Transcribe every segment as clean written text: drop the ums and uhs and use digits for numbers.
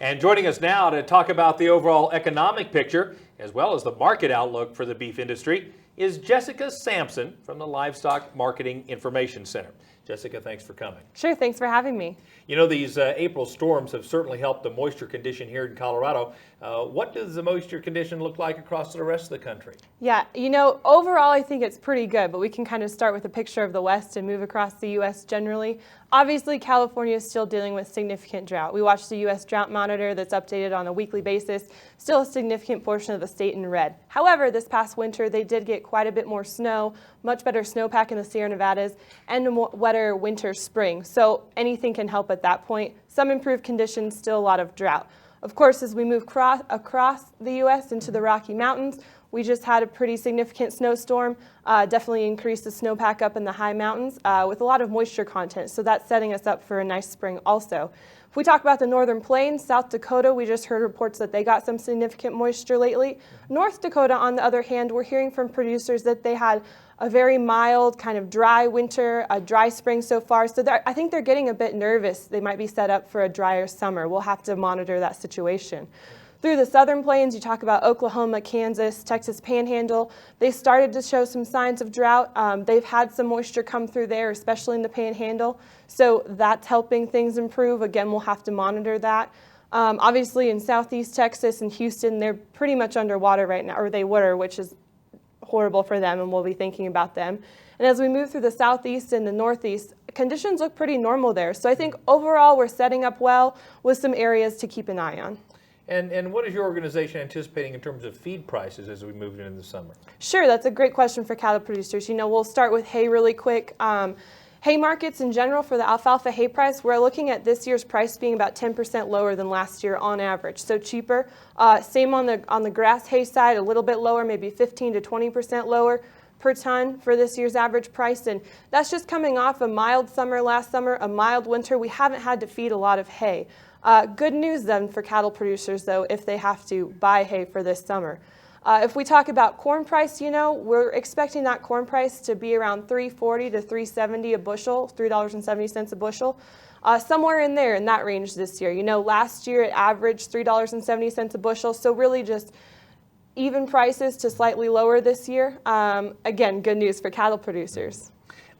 And joining us now to talk about the overall economic picture, as well as the market outlook for the beef industry, is Jessica Sampson from the Livestock Marketing Information Center. Jessica, thanks for coming. Sure, thanks for having me. You know, these April storms have certainly helped the moisture condition here in Colorado. What does the moisture condition look like across the rest of the country? Yeah, you know, overall I think it's pretty good, but we can kind of start with a picture of the West and move across the U.S. generally. Obviously, California is still dealing with significant drought. We watch the U.S. Drought Monitor that's updated on a weekly basis, still a significant portion of the state in red. However, this past winter, they did get quite a bit more snow, much better snowpack in the Sierra Nevadas, and a more wetter winter spring. So anything can help at that point. Some improved conditions, still a lot of drought. Of course, as we move across the U.S. into the Rocky Mountains, we just had a pretty significant snowstorm, definitely increased the snowpack up in the high mountains with a lot of moisture content. So that's setting us up for a nice spring also. If we talk about the Northern Plains, South Dakota, we just heard reports that they got some significant moisture lately. North Dakota, on the other hand, we're hearing from producers that they had a very mild, kind of dry winter, a dry spring so far. So I think they're getting a bit nervous. They might be set up for a drier summer. We'll have to monitor that situation. Through the Southern Plains, you talk about Oklahoma, Kansas, Texas Panhandle. They started to show some signs of drought. They've had some moisture come through there, especially in the Panhandle. So that's helping things improve. Again, we'll have to monitor that. Obviously, in Southeast Texas and Houston, they're pretty much underwater right now, or they were, which is horrible for them, and we'll be thinking about them. And as we move through the Southeast and the Northeast, conditions look pretty normal there. So I think overall, we're setting up well with some areas to keep an eye on. And what is your organization anticipating in terms of feed prices as we move into the summer? Sure, that's a great question for cattle producers. You know, we'll start with hay really quick. Hay markets in general for the alfalfa hay price, we're looking at this year's price being about 10% lower than last year on average, so cheaper. Same on the grass hay side, a little bit lower, maybe 15 to 20% lower per ton for this year's average price, and that's just coming off a mild summer last summer, a mild winter. We haven't had to feed a lot of hay. Good news then for cattle producers, though, if they have to buy hay for this summer. If we talk about corn price, you know, we're expecting that corn price to be around $3.40 to $3.70 a bushel, $3.70 a bushel, somewhere in there in that range this year. You know, last year it averaged $3.70 a bushel, so really just even prices to slightly lower this year. Again, good news for cattle producers.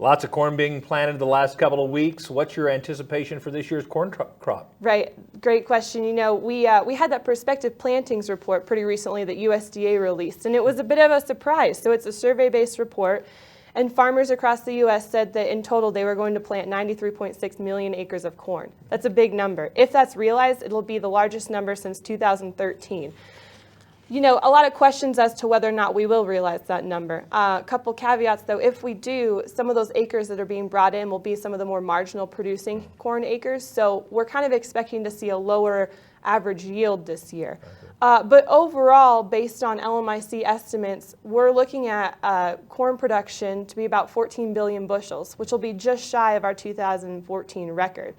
Lots of corn being planted the last couple of weeks. What's your anticipation for this year's corn crop? Right, great question. You know, we had that prospective plantings report pretty recently that USDA released, and it was a bit of a surprise. So it's a survey-based report, and farmers across the U.S. said that in total they were going to plant 93.6 million acres of corn. That's a big number. If that's realized, it'll be the largest number since 2013. You know, a lot of questions as to whether or not we will realize that number. A couple caveats, though. If we do, some of those acres that are being brought in will be some of the more marginal producing corn acres. So we're kind of expecting to see a lower average yield this year. But overall, based on LMIC estimates, we're looking at corn production to be about 14 billion bushels, which will be just shy of our 2014 record.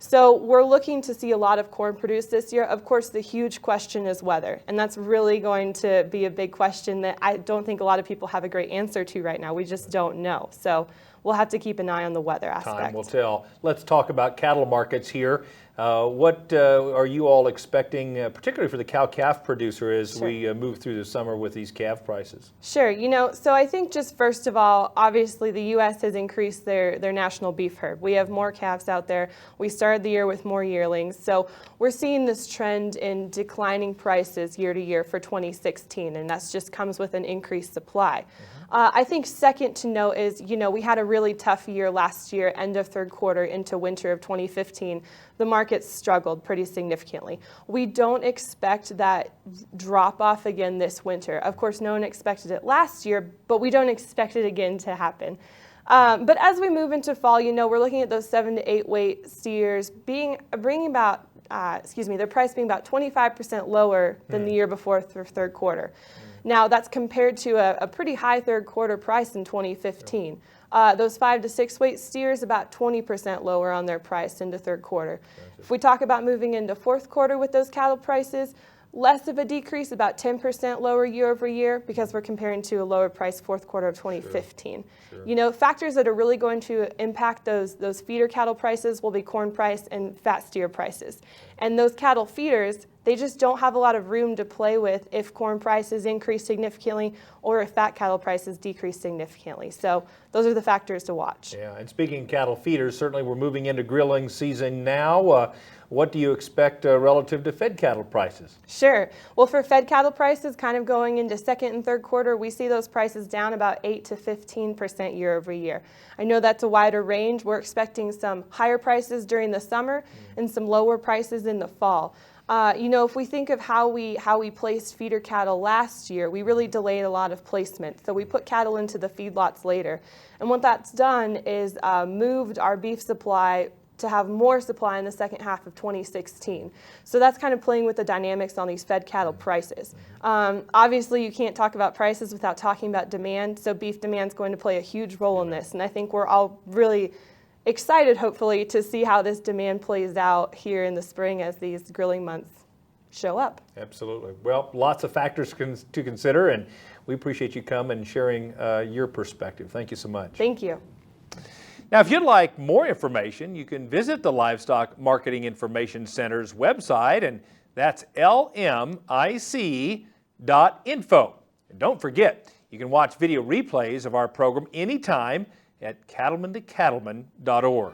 So we're looking to see a lot of corn produced this year. Of course, the huge question is weather, and that's really going to be a big question that I don't think a lot of people have a great answer to right now. We just don't know. So we'll have to keep an eye on the weather aspect. Time will tell. Let's talk about cattle markets here. What are you all expecting, particularly for the cow-calf producer, as we move through the summer with these calf prices? Sure. You know, so I think just first of all, obviously the U.S. has increased their national beef herd. We have more calves out there. We started the year with more yearlings. So we're seeing this trend in declining prices year to year for 2016, and that just comes with an increased supply. I think second to note is, you know, we had a really tough year last year, end of third quarter into winter of 2015. The market struggled pretty significantly. We don't expect that drop off again this winter. Of course, no one expected it last year, but we don't expect it again to happen. But as we move into fall, you know, we're looking at those 7 to 8 weight steers bringing about, their price being about 25% lower than the year before third quarter. Now, that's compared to a pretty high third quarter price in 2015. Those 5 to 6 weight steers, about 20% lower on their price into third quarter. If we talk about moving into fourth quarter with those cattle prices, less of a decrease, about 10% lower year over year, because we're comparing to a lower price fourth quarter of 2015. Sure. You know, factors that are really going to impact those feeder cattle prices will be corn price and fat steer prices. And those cattle feeders, they just don't have a lot of room to play with if corn prices increase significantly or if fat cattle prices decrease significantly. So those are the factors to watch. Yeah, and speaking of cattle feeders, certainly we're moving into grilling season now. What do you expect relative to fed cattle prices? Sure. Well, for fed cattle prices, kind of going into second and third quarter, we see those prices down about 8 to 15% year over year. I know that's a wider range. We're expecting some higher prices during the summer and some lower prices in the fall. You know, if we think of how we placed feeder cattle last year, we really delayed a lot of placement. So we put cattle into the feedlots later. And what that's done is moved our beef supply to have more supply in the second half of 2016. So that's kind of playing with the dynamics on these fed cattle prices. Obviously, you can't talk about prices without talking about demand. So beef demand is going to play a huge role in this. And I think we're all really excited, hopefully, to see how this demand plays out here in the spring as these grilling months show up. Absolutely. Well, lots of factors to consider, and we appreciate you coming and sharing your perspective. Thank you so much. Thank you. Now, if you'd like more information, you can visit the Livestock Marketing Information Center's website, and that's lmic.info. And don't forget, you can watch video replays of our program anytime at cattlemen2cattlemen.org.